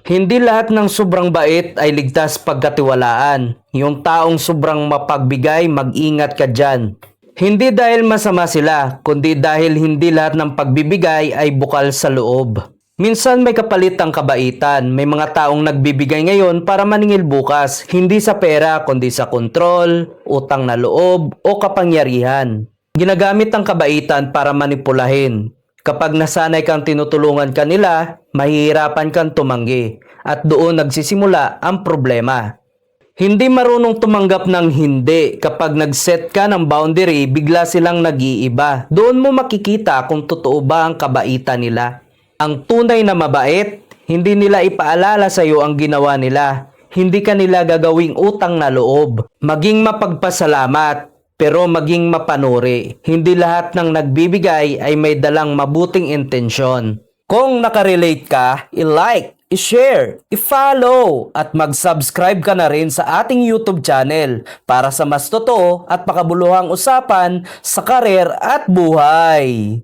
Hindi lahat ng sobrang bait ay ligtas pagkatiwalaan. Yung taong sobrang mapagbigay, mag-ingat ka dyan. Hindi dahil masama sila, kundi dahil hindi lahat ng pagbibigay ay bukal sa loob. Minsan may kapalit ang kabaitan. May mga taong nagbibigay ngayon para maningil bukas, hindi sa pera kundi sa kontrol, utang na loob o kapangyarihan. Ginagamit ang kabaitan para manipulahin. Kapag nasanay kang tinutulungan ka nila, mahihirapan kang tumanggi at doon nagsisimula ang problema. Hindi marunong tumanggap ng hindi. Kapag nag-set ka ng boundary, bigla silang nag-iiba. Doon mo makikita kung totoo ba ang kabaitan nila. Ang tunay na mabait, hindi nila ipaalala sa iyo ang ginawa nila. Hindi ka nila gagawing utang na loob. Maging mapagpasalamat, pero maging mapanuri. Hindi lahat ng nagbibigay ay may dalang mabuting intensyon. Kung nakarelate ka, i-like, i-share, i-follow at mag-subscribe ka na rin sa ating YouTube channel para sa mas totoo at makabuluhang usapan sa karir at buhay.